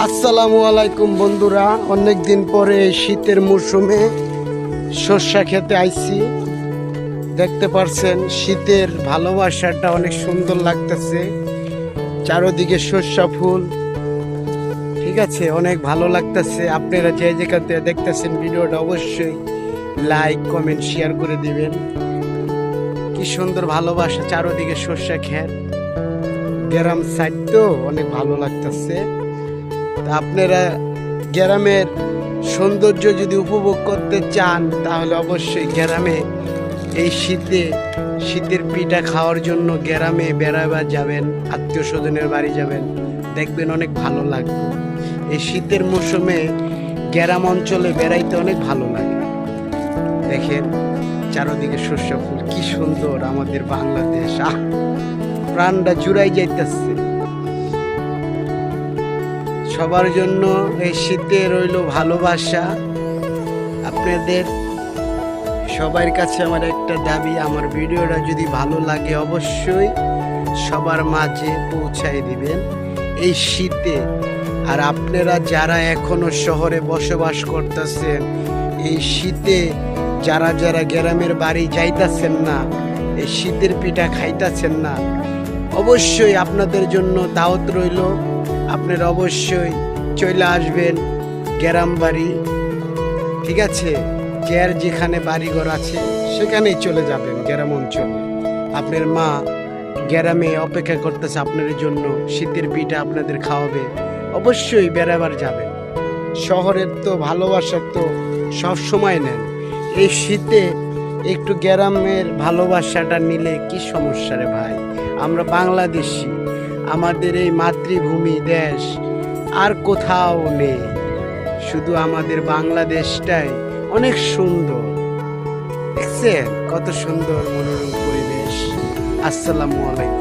আসসালামু আলাইকুম বন্ধুরা, অনেক দিন পরে শীতের মৌসুমে সর্ষা খেতে আইছি। দেখতে পারছেন শীতের ভালোবাসাটা অনেক সুন্দর লাগতেছে। চারদিকে সর্ষা ফুল, ঠিক আছে, অনেক ভালো লাগতেছে। আপনারা যে যেখান থেকে দেখতেছেন ভিডিওটা অবশ্যই লাইক কমেন্ট শেয়ার করে দিবেন। কি সুন্দর ভালোবাসা, চারদিকে সর্ষা ক্ষেত, গ্রাম সাইড তো অনেক ভালো লাগতেছে। আপনারা গ্রামের সৌন্দর্য যদি উপভোগ করতে চান তাহলে অবশ্যই গ্রামে এই শীতের পিঠা খাওয়ার জন্য গ্রামে বেড়াবার যাবেন, আত্মীয় স্বজনের বাড়ি যাবেন, দেখবেন অনেক ভালো লাগবে। এই শীতের মৌসুমে গ্রাম অঞ্চলে বেড়াইতে অনেক ভালো লাগে। দেখেন চারদিকে সর্ষা ফুল, কি সুন্দর আমাদের বাংলাদেশ। প্রাণটা জুড়াই যাইতেছে। সবার জন্য এই শীতে রইল ভালোবাসা। আপনাদের সবার কাছে আমার একটা দাবি, আমার ভিডিওটা যদি ভালো লাগে অবশ্যই সবার মাঝে পৌঁছায় দিবেন এই শীতে। আর আপনারা যারা এখনো শহরে বসবাস করতেছেন, এই শীতে যারা যারা গ্রামের বাড়ি যাইতেছেন না, এই শীতের পিঠা খাইতেছেন না, অবশ্যই আপনাদের জন্য দাওয়াত রইল। আপনারা অবশ্যই চলে আসবেন গ্রাম বাড়ি, ঠিক আছে, যার যেখানে বাড়িঘর আছে সেখানেই চলে যাবেন গ্রাম অঞ্চলে। আপনার মা গ্রামে অপেক্ষা করতেছে আপনাদের জন্য, শীতের পিঠা আপনাদের খাওয়াবে। অবশ্যই বেড়াবার যাবেন। শহরের তো ভালোবাসা তো সব সময় নেন, এই শীতে একটু গ্রামের ভালোবাসাটা নিলে কি সমস্যা রে ভাই। আমরা বাংলাদেশি, আমাদের এই মাতৃভূমি দেশ আর কোথাও নেই, শুধু আমাদের বাংলাদেশটাই অনেক সুন্দর। দেখছেন কত সুন্দর মনোরম পরিবেশ। আসসালামু আলাইকুম।